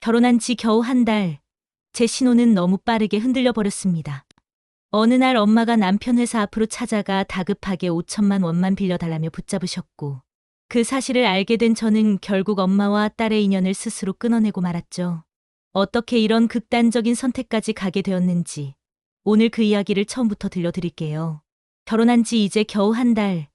결혼한 지 겨우 한 달, 제 신호는 너무 빠르게 흔들려 버렸습니다. 어느 날 엄마가 남편 회사 앞으로 찾아가 다급하게 5천만 원만 빌려달라며 붙잡으셨고, 그 사실을 알게 된 저는 결국 엄마와 딸의 인연을 스스로 끊어내고 말았죠. 어떻게 이런 극단적인 선택까지 가게 되었는지 오늘 그 이야기를 처음부터 들려드릴게요. 결혼한 지 이제 겨우 한 달,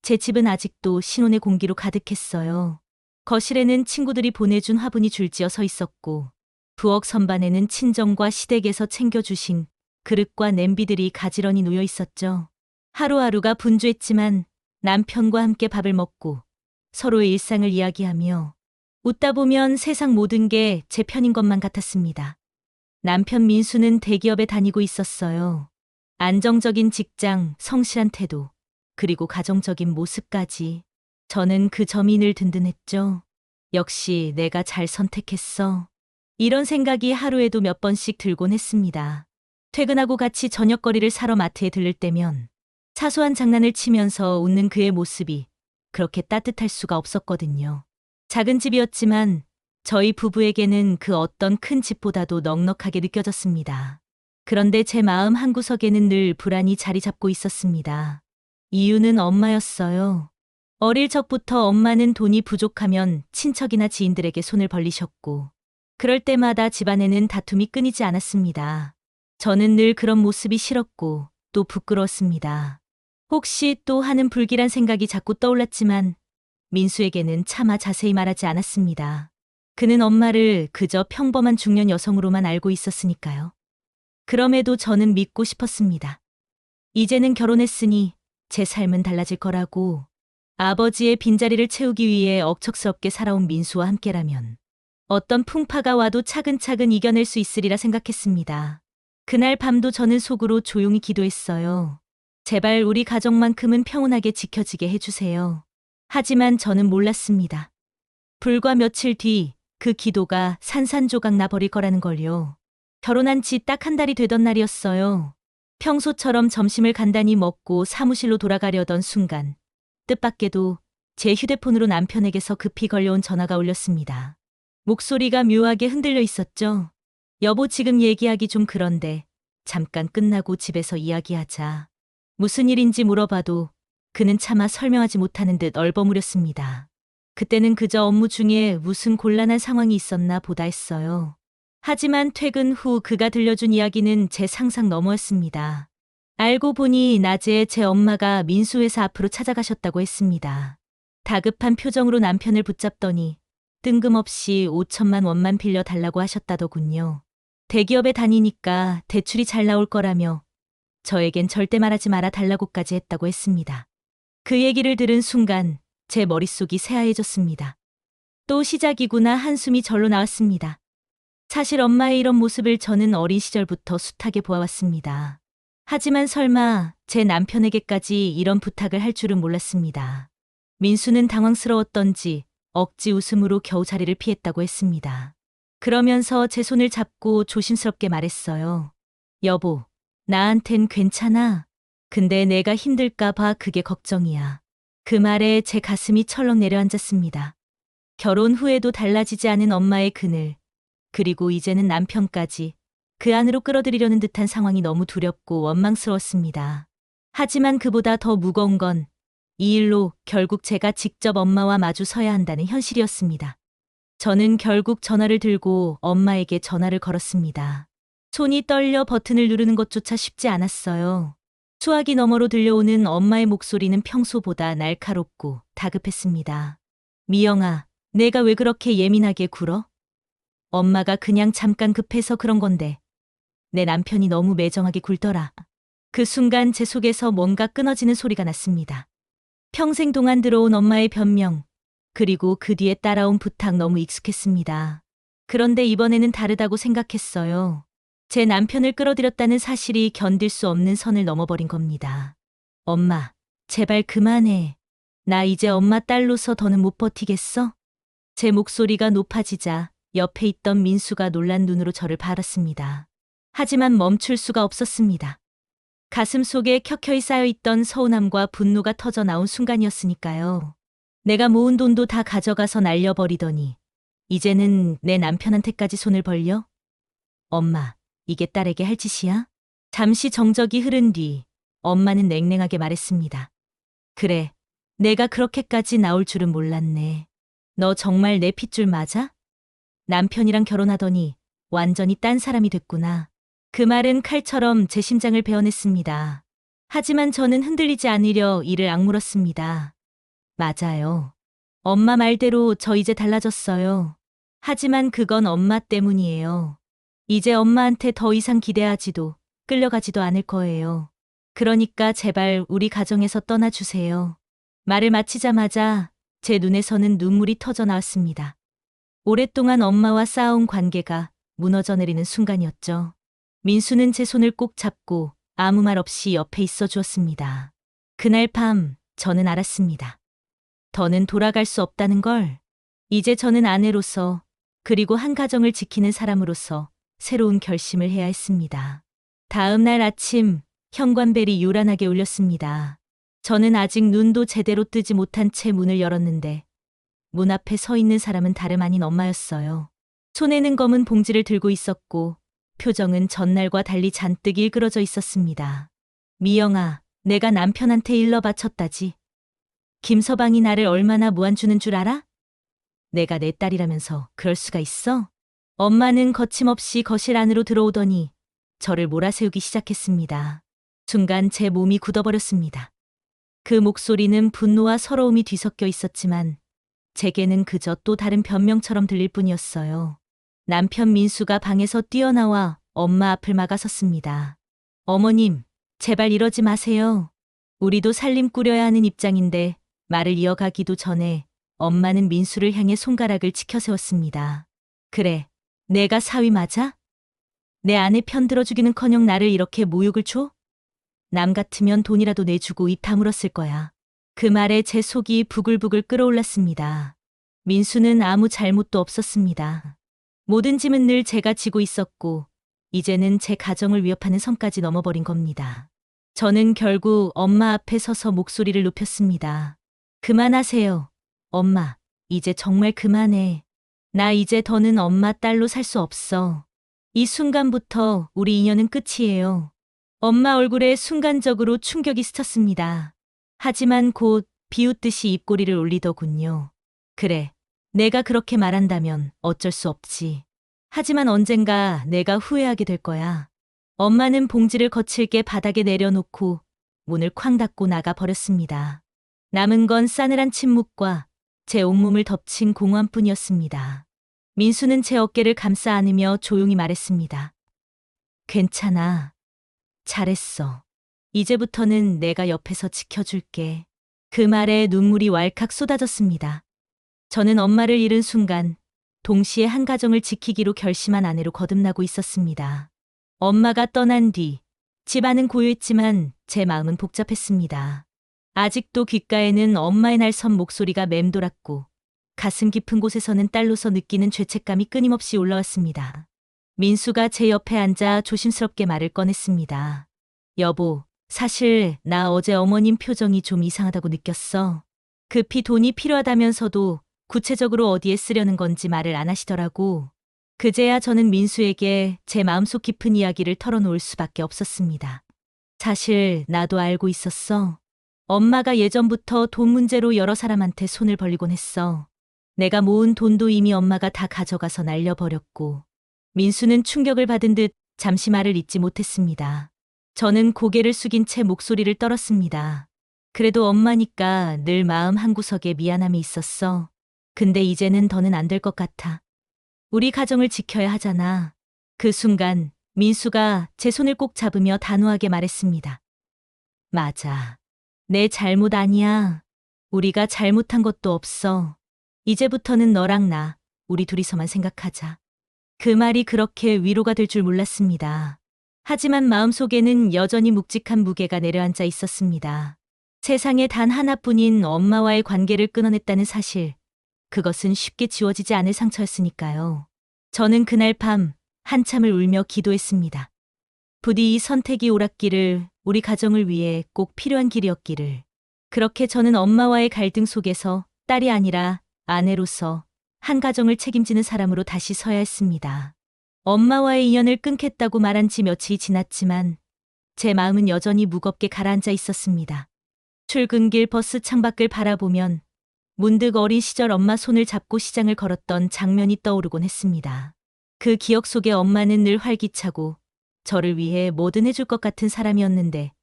제 집은 아직도 신혼의 공기로 가득했어요. 거실에는 친구들이 보내준 화분이 줄지어 서 있었고, 부엌 선반에는 친정과 시댁에서 챙겨주신 그릇과 냄비들이 가지런히 놓여 있었죠. 하루하루가 분주했지만 남편과 함께 밥을 먹고 서로의 일상을 이야기하며 웃다 보면 세상 모든 게 제 편인 것만 같았습니다. 남편 민수는 대기업에 다니고 있었어요. 안정적인 직장, 성실한 태도, 그리고 가정적인 모습까지. 저는 그 점이 늘 든든했죠. 역시 내가 잘 선택했어. 이런 생각이 하루에도 몇 번씩 들곤 했습니다. 퇴근하고 같이 저녁거리를 사러 마트에 들를 때면 사소한 장난을 치면서 웃는 그의 모습이 그렇게 따뜻할 수가 없었거든요. 작은 집이었지만 저희 부부에게는 그 어떤 큰 집보다도 넉넉하게 느껴졌습니다. 그런데 제 마음 한구석에는 늘 불안이 자리 잡고 있었습니다. 이유는 엄마였어요. 어릴 적부터 엄마는 돈이 부족하면 친척이나 지인들에게 손을 벌리셨고, 그럴 때마다 집안에는 다툼이 끊이지 않았습니다. 저는 늘 그런 모습이 싫었고 또 부끄러웠습니다. 혹시 또 하는 불길한 생각이 자꾸 떠올랐지만 민수에게는 차마 자세히 말하지 않았습니다. 그는 엄마를 그저 평범한 중년 여성으로만 알고 있었으니까요. 그럼에도 저는 믿고 싶었습니다. 이제는 결혼했으니 제 삶은 달라질 거라고, 아버지의 빈자리를 채우기 위해 억척스럽게 살아온 민수와 함께라면 어떤 풍파가 와도 차근차근 이겨낼 수 있으리라 생각했습니다. 그날 밤도 저는 속으로 조용히 기도했어요. 제발 우리 가족만큼은 평온하게 지켜지게 해주세요. 하지만 저는 몰랐습니다. 불과 며칠 뒤 그 기도가 산산조각 나버릴 거라는 걸요. 결혼한 지 딱 한 달이 되던 날이었어요. 평소처럼 점심을 간단히 먹고 사무실로 돌아가려던 순간, 뜻밖에도 제 휴대폰으로 남편에게서 급히 걸려온 전화가 울렸습니다. 목소리가 묘하게 흔들려 있었죠. 여보, 지금 얘기하기 좀 그런데 잠깐 끝나고 집에서 이야기하자. 무슨 일인지 물어봐도 그는 차마 설명하지 못하는 듯 얼버무렸습니다. 그때는 그저 업무 중에 무슨 곤란한 상황이 있었나 보다 했어요. 하지만 퇴근 후 그가 들려준 이야기는 제 상상 너머였습니다. 알고 보니 낮에 제 엄마가 민수 회사 앞으로 찾아가셨다고 했습니다. 다급한 표정으로 남편을 붙잡더니 뜬금없이 5천만 원만 빌려달라고 하셨다더군요. 대기업에 다니니까 대출이 잘 나올 거라며 저에겐 절대 말하지 말아 달라고까지 했다고 했습니다. 그 얘기를 들은 순간 제 머릿속이 새하얘졌습니다. 또 시작이구나 한숨이 절로 나왔습니다. 사실 엄마의 이런 모습을 저는 어린 시절부터 숱하게 보아왔습니다. 하지만 설마 제 남편에게까지 이런 부탁을 할 줄은 몰랐습니다. 민수는 당황스러웠던지 억지 웃음으로 겨우 자리를 피했다고 했습니다. 그러면서 제 손을 잡고 조심스럽게 말했어요. 여보, 나한텐 괜찮아. 근데 내가 힘들까 봐 그게 걱정이야. 그 말에 제 가슴이 철렁 내려앉았습니다. 결혼 후에도 달라지지 않은 엄마의 그늘, 그리고 이제는 남편까지 그 안으로 끌어들이려는 듯한 상황이 너무 두렵고 원망스러웠습니다. 하지만 그보다 더 무거운 건 이 일로 결국 제가 직접 엄마와 마주 서야 한다는 현실이었습니다. 저는 결국 전화를 들고 엄마에게 전화를 걸었습니다. 손이 떨려 버튼을 누르는 것조차 쉽지 않았어요. 수화기 너머로 들려오는 엄마의 목소리는 평소보다 날카롭고 다급했습니다. 미영아, 내가 왜 그렇게 예민하게 굴어? 엄마가 그냥 잠깐 급해서 그런 건데 내 남편이 너무 매정하게 굴더라. 그 순간 제 속에서 뭔가 끊어지는 소리가 났습니다. 평생 동안 들어온 엄마의 변명, 그리고 그 뒤에 따라온 부탁 너무 익숙했습니다. 그런데 이번에는 다르다고 생각했어요. 제 남편을 끌어들였다는 사실이 견딜 수 없는 선을 넘어버린 겁니다. 엄마, 제발 그만해. 나 이제 엄마 딸로서 더는 못 버티겠어? 제 목소리가 높아지자 옆에 있던 민수가 놀란 눈으로 저를 바랐습니다. 하지만 멈출 수가 없었습니다. 가슴 속에 켜켜이 쌓여있던 서운함과 분노가 터져 나온 순간이었으니까요. 내가 모은 돈도 다 가져가서 날려버리더니 이제는 내 남편한테까지 손을 벌려? 엄마, 이게 딸에게 할 짓이야? 잠시 정적이 흐른 뒤 엄마는 냉랭하게 말했습니다. 그래, 내가 그렇게까지 나올 줄은 몰랐네. 너 정말 내 핏줄 맞아? 남편이랑 결혼하더니 완전히 딴 사람이 됐구나. 그 말은 칼처럼 제 심장을 베어냈습니다. 하지만 저는 흔들리지 않으려 이를 악물었습니다. 맞아요. 엄마 말대로 저 이제 달라졌어요. 하지만 그건 엄마 때문이에요. 이제 엄마한테 더 이상 기대하지도 끌려가지도 않을 거예요. 그러니까 제발 우리 가정에서 떠나주세요. 말을 마치자마자 제 눈에서는 눈물이 터져 나왔습니다. 오랫동안 엄마와 쌓아온 관계가 무너져 내리는 순간이었죠. 민수는 제 손을 꼭 잡고 아무 말 없이 옆에 있어 주었습니다. 그날 밤 저는 알았습니다. 더는 돌아갈 수 없다는 걸. 이제 저는 아내로서 그리고 한 가정을 지키는 사람으로서 새로운 결심을 해야 했습니다. 다음 날 아침 현관벨이 요란하게 울렸습니다. 저는 아직 눈도 제대로 뜨지 못한 채 문을 열었는데 문 앞에 서 있는 사람은 다름 아닌 엄마였어요. 손에는 검은 봉지를 들고 있었고 표정은 전날과 달리 잔뜩 일그러져 있었습니다. 미영아, 내가 남편한테 일러 바쳤다지. 김서방이 나를 얼마나 무안 주는 줄 알아? 내가 내 딸이라면서 그럴 수가 있어? 엄마는 거침없이 거실 안으로 들어오더니 저를 몰아세우기 시작했습니다. 순간 제 몸이 굳어버렸습니다. 그 목소리는 분노와 서러움이 뒤섞여 있었지만 제게는 그저 또 다른 변명처럼 들릴 뿐이었어요. 남편 민수가 방에서 뛰어나와 엄마 앞을 막아섰습니다. 어머님, 제발 이러지 마세요. 우리도 살림 꾸려야 하는 입장인데 말을 이어가기도 전에 엄마는 민수를 향해 손가락을 치켜세웠습니다. 그래, 내가 사위 맞아? 내 아내 편 들어주기는커녕 나를 이렇게 모욕을 줘? 남 같으면 돈이라도 내주고 입 다물었을 거야. 그 말에 제 속이 부글부글 끓어올랐습니다. 민수는 아무 잘못도 없었습니다. 모든 짐은 늘 제가 지고 있었고 이제는 제 가정을 위협하는 선까지 넘어버린 겁니다. 저는 결국 엄마 앞에 서서 목소리를 높였습니다. 그만하세요. 엄마, 이제 정말 그만해. 나 이제 더는 엄마 딸로 살 수 없어. 이 순간부터 우리 인연은 끝이에요. 엄마 얼굴에 순간적으로 충격이 스쳤습니다. 하지만 곧 비웃듯이 입꼬리를 올리더군요. 그래, 내가 그렇게 말한다면 어쩔 수 없지. 하지만 언젠가 내가 후회하게 될 거야. 엄마는 봉지를 거칠게 바닥에 내려놓고 문을 쾅 닫고 나가 버렸습니다. 남은 건 싸늘한 침묵과 제 온몸을 덮친 공허함뿐이었습니다. 민수는 제 어깨를 감싸 안으며 조용히 말했습니다. 괜찮아. 잘했어. 이제부터는 내가 옆에서 지켜줄게. 그 말에 눈물이 왈칵 쏟아졌습니다. 저는 엄마를 잃은 순간 동시에 한 가정을 지키기로 결심한 아내로 거듭나고 있었습니다. 엄마가 떠난 뒤 집안은 고요했지만 제 마음은 복잡했습니다. 아직도 귓가에는 엄마의 날선 목소리가 맴돌았고 가슴 깊은 곳에서는 딸로서 느끼는 죄책감이 끊임없이 올라왔습니다. 민수가 제 옆에 앉아 조심스럽게 말을 꺼냈습니다. 여보, 사실 나 어제 어머님 표정이 좀 이상하다고 느꼈어. 급히 돈이 필요하다면서도 구체적으로 어디에 쓰려는 건지 말을 안 하시더라고. 그제야 저는 민수에게 제 마음속 깊은 이야기를 털어놓을 수밖에 없었습니다. 사실 나도 알고 있었어. 엄마가 예전부터 돈 문제로 여러 사람한테 손을 벌리곤 했어. 내가 모은 돈도 이미 엄마가 다 가져가서 날려버렸고. 민수는 충격을 받은 듯 잠시 말을 잇지 못했습니다. 저는 고개를 숙인 채 목소리를 떨었습니다. 그래도 엄마니까 늘 마음 한구석에 미안함이 있었어. 근데 이제는 더는 안 될 것 같아. 우리 가정을 지켜야 하잖아. 그 순간 민수가 제 손을 꼭 잡으며 단호하게 말했습니다. 맞아. 내 잘못 아니야. 우리가 잘못한 것도 없어. 이제부터는 너랑 나, 우리 둘이서만 생각하자. 그 말이 그렇게 위로가 될 줄 몰랐습니다. 하지만 마음속에는 여전히 묵직한 무게가 내려앉아 있었습니다. 세상에 단 하나뿐인 엄마와의 관계를 끊어냈다는 사실. 그것은 쉽게 지워지지 않을 상처였으니까요. 저는 그날 밤 한참을 울며 기도했습니다. 부디 이 선택이 옳았기를, 우리 가정을 위해 꼭 필요한 길이었기를. 그렇게 저는 엄마와의 갈등 속에서 딸이 아니라 아내로서 한 가정을 책임지는 사람으로 다시 서야 했습니다. 엄마와의 인연을 끊겠다고 말한 지 며칠이 지났지만 제 마음은 여전히 무겁게 가라앉아 있었습니다. 출근길 버스 창밖을 바라보면 문득 어린 시절 엄마 손을 잡고 시장을 걸었던 장면이 떠오르곤 했습니다. 그 기억 속에 엄마는 늘 활기차고 저를 위해 뭐든 해줄 것 같은 사람이었는데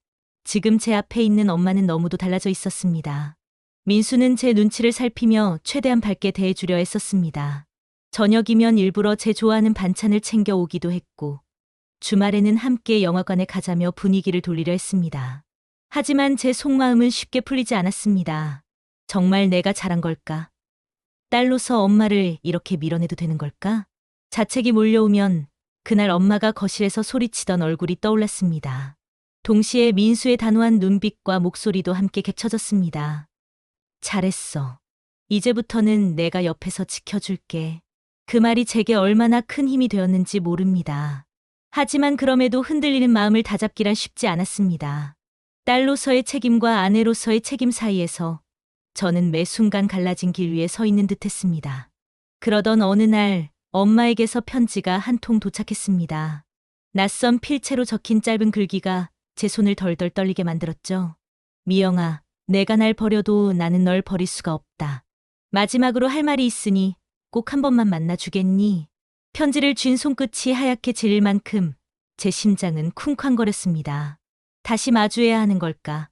지금 제 앞에 있는 엄마는 너무도 달라져 있었습니다. 민수는 제 눈치를 살피며 최대한 밝게 대해주려 했었습니다. 저녁이면 일부러 제 좋아하는 반찬을 챙겨 오기도 했고 주말에는 함께 영화관에 가자며 분위기를 돌리려 했습니다. 하지만 제 속마음은 쉽게 풀리지 않았습니다. 정말 내가 잘한 걸까? 딸로서 엄마를 이렇게 밀어내도 되는 걸까? 자책이 몰려오면 그날 엄마가 거실에서 소리치던 얼굴이 떠올랐습니다. 동시에 민수의 단호한 눈빛과 목소리도 함께 객쳐졌습니다. 잘했어. 이제부터는 내가 옆에서 지켜줄게. 그 말이 제게 얼마나 큰 힘이 되었는지 모릅니다. 하지만 그럼에도 흔들리는 마음을 다잡기란 쉽지 않았습니다. 딸로서의 책임과 아내로서의 책임 사이에서 저는 매 순간 갈라진 길 위에 서 있는 듯했습니다. 그러던 어느 날 엄마에게서 편지가 한 통 도착했습니다. 낯선 필체로 적힌 짧은 글귀가 제 손을 덜덜 떨리게 만들었죠. 미영아, 내가 날 버려도 나는 널 버릴 수가 없다. 마지막으로 할 말이 있으니 꼭 한 번만 만나주겠니? 편지를 쥔 손끝이 하얗게 질릴 만큼 제 심장은 쿵쾅거렸습니다. 다시 마주해야 하는 걸까?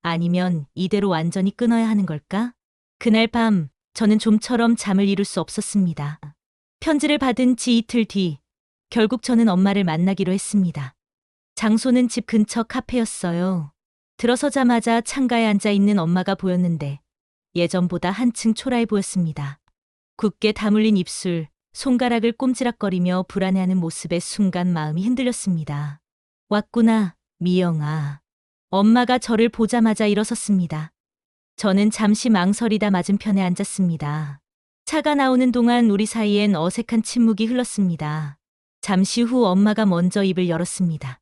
아니면 이대로 완전히 끊어야 하는 걸까? 그날 밤 저는 좀처럼 잠을 이룰 수 없었습니다. 편지를 받은 지 이틀 뒤 결국 저는 엄마를 만나기로 했습니다. 장소는 집 근처 카페였어요. 들어서자마자 창가에 앉아 있는 엄마가 보였는데 예전보다 한층 초라해 보였습니다. 굳게 다물린 입술, 손가락을 꼼지락거리며 불안해하는 모습에 순간 마음이 흔들렸습니다. 왔구나, 미영아. 엄마가 저를 보자마자 일어섰습니다. 저는 잠시 망설이다 맞은편에 앉았습니다. 차가 나오는 동안 우리 사이엔 어색한 침묵이 흘렀습니다. 잠시 후 엄마가 먼저 입을 열었습니다.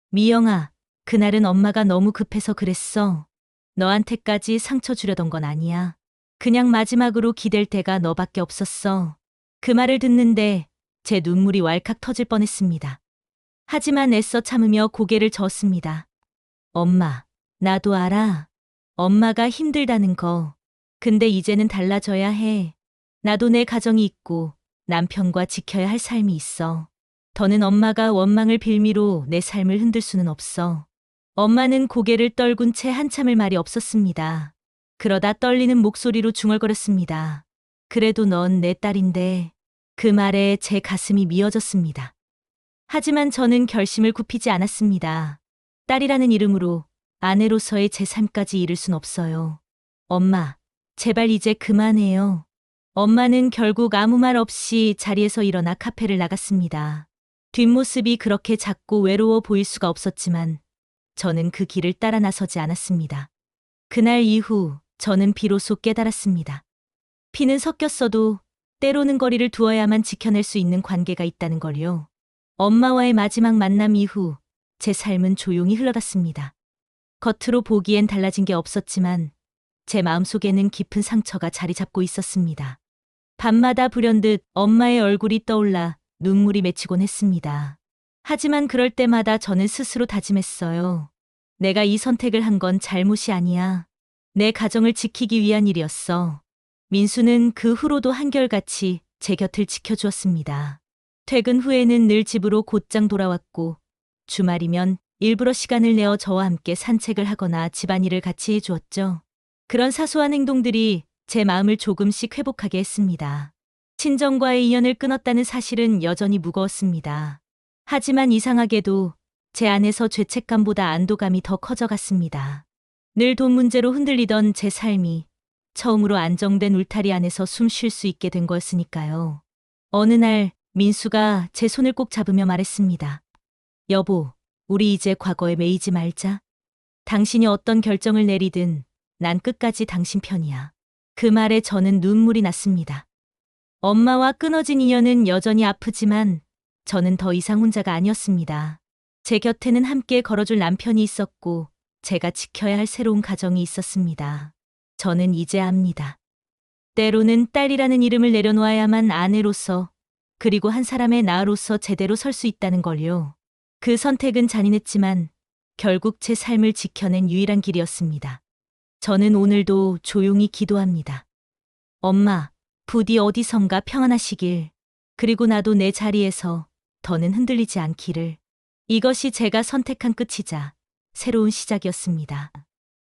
미영아, 그날은 엄마가 너무 급해서 그랬어. 너한테까지 상처 주려던 건 아니야. 그냥 마지막으로 기댈 데가 너밖에 없었어. 그 말을 듣는데 제 눈물이 왈칵 터질 뻔했습니다. 하지만 애써 참으며 고개를 저었습니다. 엄마, 나도 알아. 엄마가 힘들다는 거. 근데 이제는 달라져야 해. 나도 내 가정이 있고 남편과 지켜야 할 삶이 있어. 더는 엄마가 원망을 빌미로 내 삶을 흔들 수는 없어. 엄마는 고개를 떨군 채 한참을 말이 없었습니다. 그러다 떨리는 목소리로 중얼거렸습니다. 그래도 넌 내 딸인데. 그 말에 제 가슴이 미어졌습니다. 하지만 저는 결심을 굽히지 않았습니다. 딸이라는 이름으로 아내로서의 제 삶까지 잃을 순 없어요. 엄마, 제발 이제 그만해요. 엄마는 결국 아무 말 없이 자리에서 일어나 카페를 나갔습니다. 뒷모습이 그렇게 작고 외로워 보일 수가 없었지만 저는 그 길을 따라 나서지 않았습니다. 그날 이후 저는 비로소 깨달았습니다. 피는 섞였어도 때로는 거리를 두어야만 지켜낼 수 있는 관계가 있다는 걸요. 엄마와의 마지막 만남 이후 제 삶은 조용히 흘러갔습니다. 겉으로 보기엔 달라진 게 없었지만 제 마음속에는 깊은 상처가 자리 잡고 있었습니다. 밤마다 불현듯 엄마의 얼굴이 떠올라 눈물이 맺히곤 했습니다. 하지만 그럴 때마다 저는 스스로 다짐했어요. 내가 이 선택을 한 건 잘못이 아니야. 내 가정을 지키기 위한 일이었어. 민수는 그 후로도 한결같이 제 곁을 지켜주었습니다. 퇴근 후에는 늘 집으로 곧장 돌아왔고 주말이면 일부러 시간을 내어 저와 함께 산책을 하거나 집안일을 같이 해주었죠. 그런 사소한 행동들이 제 마음을 조금씩 회복하게 했습니다. 친정과의 인연을 끊었다는 사실은 여전히 무거웠습니다. 하지만 이상하게도 제 안에서 죄책감보다 안도감이 더 커져갔습니다. 늘 돈 문제로 흔들리던 제 삶이 처음으로 안정된 울타리 안에서 숨 쉴 수 있게 된 거였으니까요. 어느 날 민수가 제 손을 꼭 잡으며 말했습니다. 여보, 우리 이제 과거에 매이지 말자. 당신이 어떤 결정을 내리든 난 끝까지 당신 편이야. 그 말에 저는 눈물이 났습니다. 엄마와 끊어진 인연은 여전히 아프지만 저는 더 이상 혼자가 아니었습니다. 제 곁에는 함께 걸어줄 남편이 있었고 제가 지켜야 할 새로운 가정이 있었습니다. 저는 이제 압니다. 때로는 딸이라는 이름을 내려놓아야만 아내로서, 그리고 한 사람의 나로서 제대로 설 수 있다는 걸요. 그 선택은 잔인했지만 결국 제 삶을 지켜낸 유일한 길이었습니다. 저는 오늘도 조용히 기도합니다. 엄마, 부디 어디선가 평안하시길, 그리고 나도 내 자리에서 더는 흔들리지 않기를. 이것이 제가 선택한 끝이자 새로운 시작이었습니다.